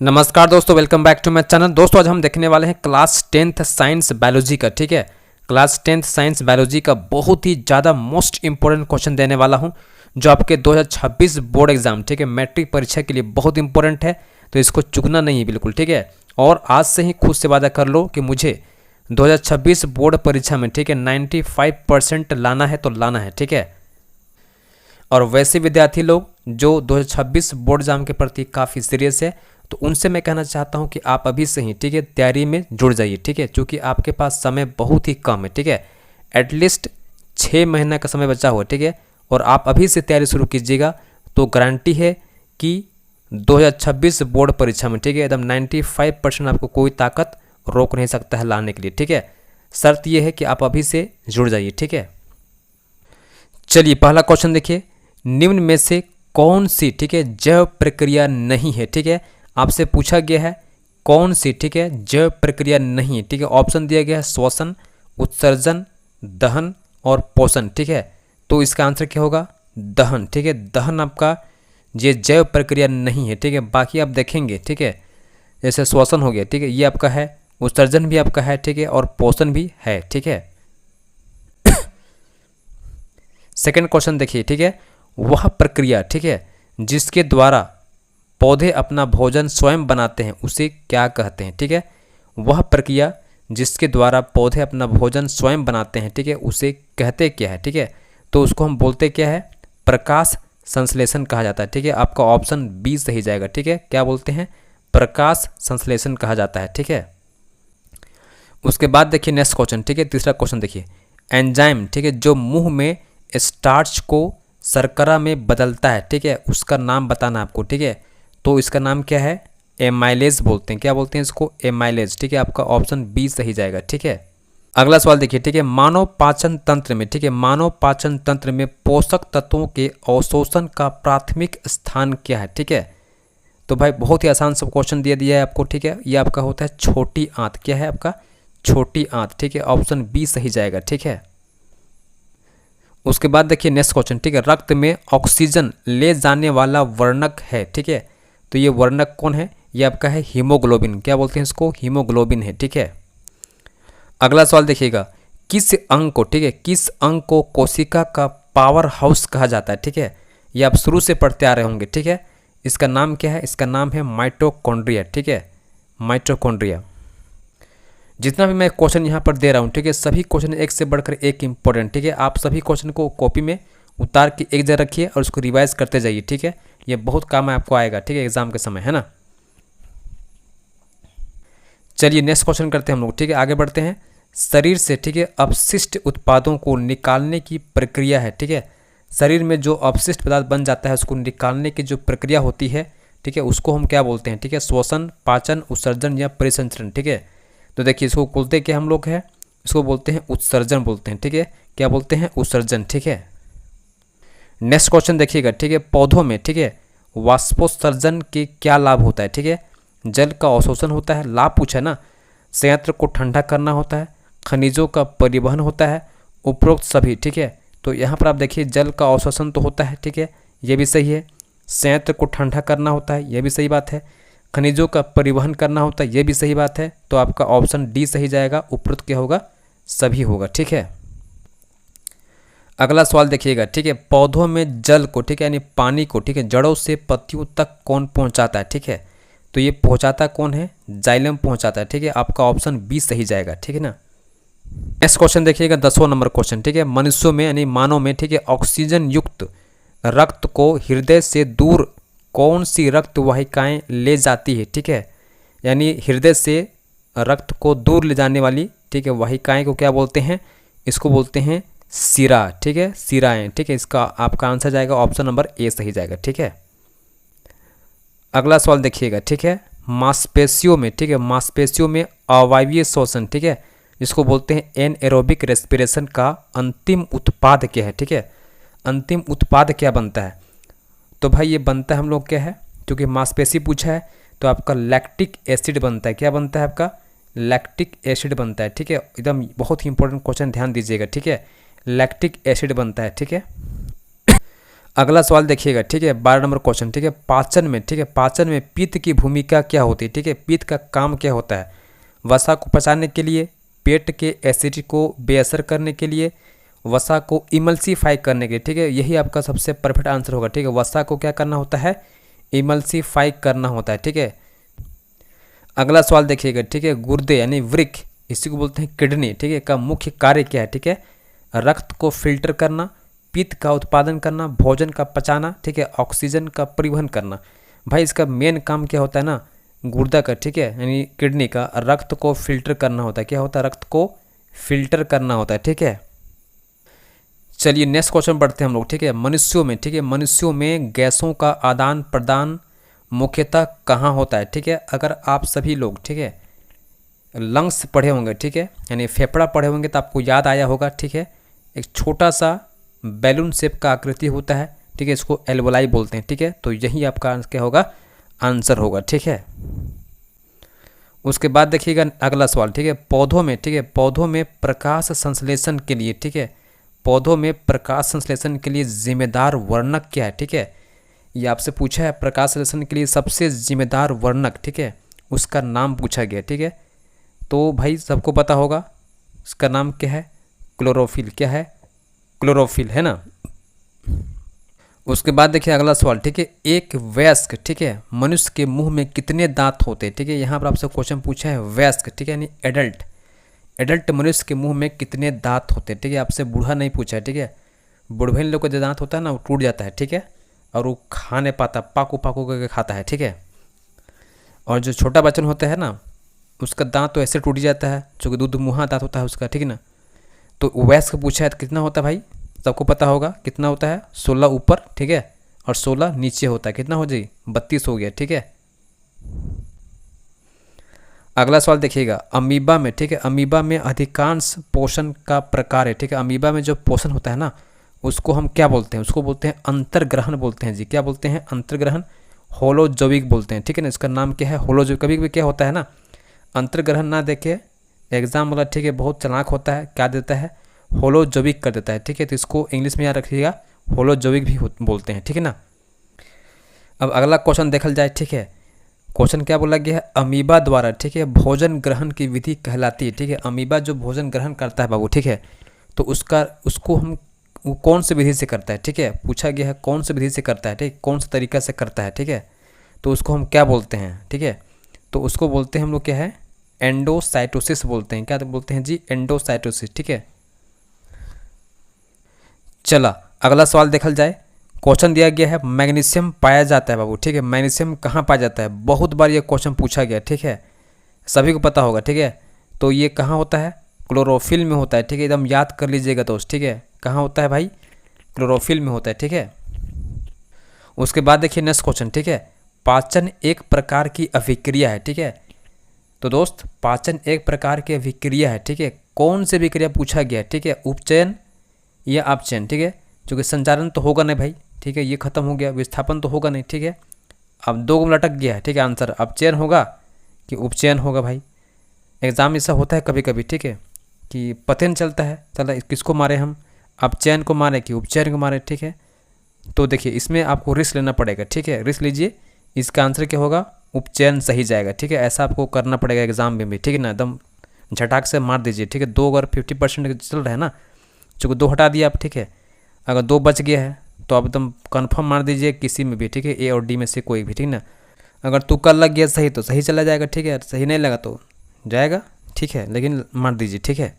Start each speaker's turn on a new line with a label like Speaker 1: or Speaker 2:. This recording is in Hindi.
Speaker 1: नमस्कार दोस्तों, welcome back to my channel. दोस्तों आज हम देखने वाले हैं क्लास 10th साइंस बायोलॉजी का। ठीक है, क्लास 10th साइंस बायोलॉजी का बहुत ही ज़्यादा मोस्ट इंपॉर्टेंट क्वेश्चन देने वाला हूं, जो आपके 2026 बोर्ड एग्जाम, ठीक है, मैट्रिक परीक्षा के लिए बहुत इंपॉर्टेंट है। तो इसको चूकना नहीं है बिल्कुल, ठीक है। और आज से ही खुद से वादा कर लो कि मुझे 2026 बोर्ड परीक्षा में, ठीक है, 95% लाना है तो लाना है, ठीक है। और वैसे विद्यार्थी लोग जो 2026 बोर्ड एग्जाम के प्रति काफ़ी सीरियस है, तो उनसे मैं कहना चाहता हूं कि आप अभी से ही, ठीक है, तैयारी में जुड़ जाइए, ठीक है, क्योंकि आपके पास समय बहुत ही कम है, ठीक है। एटलीस्ट 6 महीना का समय बचा हुआ, ठीक है। और आप अभी से तैयारी शुरू कीजिएगा तो गारंटी है कि 2026 बोर्ड परीक्षा में, ठीक है, एकदम 95% आपको कोई ताकत रोक नहीं सकता है लाने के लिए, ठीक है। शर्त यह है कि आप अभी से जुड़ जाइए, ठीक है। चलिए पहला क्वेश्चन देखिए, निम्न में से कौन सी, ठीक है, जैव प्रक्रिया नहीं है, ठीक है। आपसे पूछा गया है कौन सी, ठीक है, जैव प्रक्रिया नहीं है, ठीक है। ऑप्शन दिया गया है श्वसन, उत्सर्जन, दहन और पोषण, ठीक है। तो इसका आंसर क्या होगा? दहन, ठीक है। दहन आपका ये जैव प्रक्रिया नहीं है, ठीक है। बाकी आप देखेंगे, ठीक है, जैसे श्वसन हो गया, ठीक है, ये आपका है, उत्सर्जन भी आपका है, ठीक है, और पोषण भी है, ठीक है। सेकंड क्वेश्चन देखिए, ठीक है, वह प्रक्रिया, ठीक है, जिसके द्वारा पौधे अपना भोजन स्वयं बनाते हैं उसे क्या कहते हैं, ठीक है। वह प्रक्रिया जिसके द्वारा पौधे अपना भोजन स्वयं बनाते हैं, ठीक है, उसे कहते क्या है, ठीक है। तो उसको हम बोलते क्या है? प्रकाश संश्लेषण कहा जाता है, ठीक है। आपका ऑप्शन बी सही जाएगा, ठीक है। क्या बोलते हैं? प्रकाश संश्लेषण कहा जाता है, ठीक है। उसके बाद देखिए नेक्स्ट क्वेश्चन, ठीक है, तीसरा क्वेश्चन देखिए, एंजाइम, ठीक है, जो मुंह में स्टार्च को शर्करा में बदलता है, ठीक है, उसका नाम बताना आपको, ठीक है। तो इसका नाम क्या है? एमाइलेज बोलते हैं। क्या बोलते हैं इसको? एमाइलेज, ठीक है। आपका ऑप्शन बी सही जाएगा, ठीक है। अगला सवाल देखिए, ठीक है, मानव पाचन तंत्र में, ठीक है, मानव पाचन तंत्र में पोषक तत्वों के अवशोषण का प्राथमिक स्थान क्या है, ठीक है। तो भाई बहुत ही आसान सब क्वेश्चन दिया है आपको, ठीक है। ये आपका होता है छोटी आंत। क्या है आपका? छोटी आंत, ठीक है। ऑप्शन बी सही जाएगा, ठीक है। उसके बाद देखिए नेक्स्ट क्वेश्चन, ठीक है, रक्त में ऑक्सीजन ले जाने वाला वर्णक है, ठीक है। तो ये वर्णक कौन है? ये आपका है हीमोग्लोबिन। क्या बोलते हैं इसको? हीमोग्लोबिन है, ठीक है। अगला सवाल देखिएगा, किस अंग को, ठीक है, किस अंग को कोशिका का पावर हाउस कहा जाता है, ठीक है। ये आप शुरू से पढ़ते आ रहे होंगे, ठीक है। इसका नाम क्या है? इसका नाम है माइटोकॉन्ड्रिया, ठीक है, माइटोकॉन्ड्रिया। जितना भी मैं क्वेश्चन यहाँ पर दे रहा हूँ, ठीक है, सभी क्वेश्चन एक से बढ़कर एक इंपॉर्टेंट, ठीक है। आप सभी क्वेश्चन को कॉपी में उतार के एक जगह रखिए और उसको रिवाइज करते जाइए, ठीक है। ये बहुत काम आपको आएगा, ठीक है, एग्जाम के समय, है ना। चलिए नेक्स्ट क्वेश्चन करते हैं हम लोग, ठीक है, आगे बढ़ते हैं। शरीर से, ठीक है, अपशिष्ट उत्पादों को निकालने की प्रक्रिया है, ठीक है। शरीर में जो अपशिष्ट पदार्थ बन जाता है उसको निकालने की जो प्रक्रिया होती है, ठीक है, उसको हम क्या बोलते हैं, ठीक है, श्वसन, पाचन, उत्सर्जन या परिसंचरण, ठीक है। तो देखिए इसको बोलते क्या हम लोग हैं? इसको बोलते हैं उत्सर्जन बोलते हैं, ठीक है। क्या बोलते हैं? उत्सर्जन, ठीक है। नेक्स्ट क्वेश्चन देखिएगा, ठीक है, पौधों में, ठीक है, वाष्पोत्सर्जन के क्या लाभ होता है, ठीक है। जल का अवशोषण होता है, लाभ पूछा है ना। संयंत्र को ठंडा करना होता है, खनिजों का परिवहन होता है, उपरोक्त सभी, ठीक है। तो यहाँ पर आप देखिए जल का अवशोषण तो होता है, ठीक है, ये भी सही है। संयंत्र को ठंडा करना होता है, ये भी सही बात है। खनिजों का परिवहन करना होता है, ये भी सही बात है। तो आपका ऑप्शन डी सही जाएगा, उपरोक्त क्या होगा? सभी होगा, ठीक है। अगला सवाल देखिएगा, ठीक है, पौधों में जल को, ठीक है, यानी पानी को, ठीक है, जड़ों से पत्तियों तक कौन पहुंचाता है, ठीक है। तो ये पहुंचाता कौन है? जाइलम पहुंचाता है, ठीक है। आपका ऑप्शन बी सही जाएगा, ठीक है ना। नेक्स्ट क्वेश्चन देखिएगा, 10वां नंबर क्वेश्चन, ठीक है, मनुष्यों में यानी मानव में, ठीक है, ऑक्सीजन युक्त रक्त को हृदय से दूर कौन सी रक्त वाहिकाएं ले जाती है, ठीक है। यानी हृदय से रक्त को दूर ले जाने वाली, ठीक है, वाहिकाएं को क्या बोलते हैं? इसको बोलते हैं सिरा, ठीक है, सिराएं, ठीक है। इसका आपका आंसर जाएगा ऑप्शन नंबर ए सही जाएगा, ठीक है। अगला सवाल देखिएगा, ठीक है, मांसपेशियों में, ठीक है, मांसपेशियों में अवायवीय श्वसन, ठीक है, जिसको बोलते हैं एनएरोबिक रेस्पिरेशन का अंतिम उत्पाद क्या है, ठीक है। अंतिम उत्पाद क्या बनता है? तो भाई ये बनता है हम लोग क्या है, क्योंकि मांसपेशी पूछा है तो आपका लैक्टिक एसिड बनता है। क्या बनता है आपका? लैक्टिक एसिड बनता है, ठीक है। एकदम बहुत ही इंपॉर्टेंट क्वेश्चन, ध्यान दीजिएगा, ठीक है। लैक्टिक एसिड बनता है, ठीक है। अगला सवाल देखिएगा, ठीक है, 12 नंबर क्वेश्चन, ठीक है। पाचन में, ठीक है, पाचन में पित्त की भूमिका क्या होती है, ठीक है, पित्त का काम क्या होता है? वसा को पचाने के लिए, पेट के एसिड को बेअसर करने के लिए, वसा को इमल्सीफाई करने के लिए, ठीक है। यही आपका सबसे परफेक्ट आंसर होगा, ठीक है। वसा को क्या करना होता है? इमल्सीफाई करना होता है, ठीक है। अगला सवाल देखिएगा, ठीक है। गुर्दे यानी वृक्क, इसी को बोलते हैं किडनी, ठीक है, का मुख्य कार्य क्या है? ठीक है, रक्त को फिल्टर करना, पित्त का उत्पादन करना, भोजन का पचाना, ठीक है, ऑक्सीजन का परिवहन करना। भाई इसका मेन काम क्या होता है ना, गुर्दा का, ठीक है, यानी किडनी का रक्त को फिल्टर करना होता है। क्या होता है? रक्त को फिल्टर करना होता है, ठीक है। चलिए नेक्स्ट क्वेश्चन बढ़ते हैं हम लोग, ठीक है। मनुष्यों में, ठीक है, मनुष्यों में गैसों का आदान प्रदान मुख्यतः कहाँ होता है? ठीक है, अगर आप सभी लोग, ठीक है, लंग्स पढ़े होंगे, ठीक है, यानी फेफड़ा पढ़े होंगे तो आपको याद आया होगा, ठीक है। एक छोटा सा बैलून शेप का आकृति होता है, ठीक है, इसको एल्वोलाई बोलते हैं, ठीक है। तो यही आपका क्या होगा? आंसर होगा, ठीक है। उसके बाद देखिएगा अगला सवाल, ठीक है। पौधों में, ठीक है, पौधों में प्रकाश संश्लेषण के लिए, ठीक है, पौधों में प्रकाश संश्लेषण के लिए जिम्मेदार वर्णक क्या है? ठीक है, ये आपसे पूछा है प्रकाश संश्लेषण के लिए सबसे जिम्मेदार वर्णक, ठीक है, उसका नाम पूछा गया, ठीक है। तो भाई सबको पता होगा उसका नाम क्या है? क्लोरोफिल। क्या है? क्लोरोफिल, है ना। उसके बाद देखिए अगला सवाल, ठीक है। एक वयस्क, ठीक है, मनुष्य के मुंह में कितने दांत होते हैं? ठीक है, यहाँ पर आपसे क्वेश्चन पूछा है वयस्क, ठीक है, यानी एडल्ट, एडल्ट मनुष्य के मुंह में कितने दांत होते हैं? ठीक है, आपसे बूढ़ा नहीं पूछा है, ठीक है। बूढ़े लोग का जो दांत होता है ना वो टूट जाता है, ठीक है, और वो खा नहीं पाता, पाकू पाकू करके खाता है, ठीक है। और जो छोटा बच्चन होता है ना उसका दांत तो ऐसे टूट जाता है, जो कि दूध मुँहा दांत होता है उसका, ठीक है ना। तो वयस्क पूछा है तो कितना होता है भाई? सबको पता होगा कितना होता है? 16 ऊपर, ठीक है, और 16 नीचे होता है। कितना हो जाए? 32 हो गया, ठीक है। अगला सवाल देखिएगा, अमीबा में, ठीक है, अमीबा में अधिकांश पोषण का प्रकार है, ठीक है। अमीबा में जो पोषण होता है ना उसको हम क्या बोलते हैं? उसको बोलते हैं अंतर्ग्रहण बोलते हैं जी। क्या बोलते हैं? अंतर्ग्रहण, होलोजोविक बोलते हैं, ठीक है ना। इसका नाम क्या है? होलोजोविक। कभी कभी क्या होता है ना, अंतर्ग्रहण ना देखे एग्जाम वाला, ठीक है, बहुत चालाक होता है, क्या देता है? होलोजोविक कर देता है, ठीक है। तो इसको इंग्लिश में याद रखिएगा, होलोजोविक भी बोलते हैं, ठीक है ना। अब अगला क्वेश्चन देखल जाए, ठीक है। क्वेश्चन क्या बोला गया है? अमीबा द्वारा, ठीक है, भोजन ग्रहण की विधि कहलाती है, ठीक है। अमीबा जो भोजन ग्रहण करता है बाबू, ठीक है, तो उसको हम वो कौन सी विधि से करता है? ठीक है, पूछा गया है कौन सी विधि से करता है, ठीक, कौन सा तरीका से करता है, ठीक है। तो उसको हम क्या बोलते हैं? ठीक है, तो उसको बोलते हैं हम लोग क्या है? एंडोसाइटोसिस बोलते हैं। क्या बोलते हैं जी? एंडोसाइटोसिस, ठीक है। चला अगला सवाल देखल जाए। क्वेश्चन दिया गया है मैग्नीशियम पाया जाता है बाबू, ठीक है, मैग्नीशियम कहाँ पाया जाता है? बहुत बार ये क्वेश्चन पूछा गया, ठीक है, सभी को पता होगा, ठीक है। तो ये कहाँ होता है? क्लोरोफिल में होता है, ठीक है, एकदम याद कर लीजिएगा दोस्त, ठीक है। कहाँ होता है भाई? क्लोरोफिल में होता है, ठीक है। उसके बाद देखिए नेक्स्ट क्वेश्चन, ठीक है। पाचन एक प्रकार की अभिक्रिया है, ठीक है। तो दोस्त पाचन एक प्रकार की अभिक्रिया है, ठीक है। कौन सी अभिक्रिया पूछा गया है? ठीक है, उपचयन या अपचयन, ठीक है। क्योंकि संचारण तो होगा नहीं भाई, ठीक है, ये खत्म हो गया, विस्थापन तो होगा नहीं, ठीक है। अब दो में लटक गया है, ठीक है, आंसर अपचयन होगा कि उपचयन होगा भाई। एग्जाम ऐसा होता है कभी कभी, ठीक है, कि पता नहीं चलता है, चला किसको मारे हम, अपचयन को मारे कि उपचयन को मारे, ठीक है। तो देखिए इसमें आपको रिस्क लेना पड़ेगा, ठीक है, रिस्क लीजिए। इसका आंसर क्या होगा? उपचयन सही जाएगा, ठीक है। ऐसा आपको करना पड़ेगा एग्जाम में भी, ठीक है ना, एकदम झटाक से मार दीजिए, ठीक है। दो अगर 50% चल रहा है ना, चूँकि 2 हटा दिया आप, ठीक है, अगर 2 बच गया है तो आप एकदम कन्फर्म मार दीजिए किसी में भी, ठीक है, ए और डी में से कोई भी, ठीक ना। अगर तुक्का लग गया सही तो सही चला जाएगा, ठीक है, सही नहीं लगा तो जाएगा, ठीक है, लेकिन मार दीजिए, ठीक है।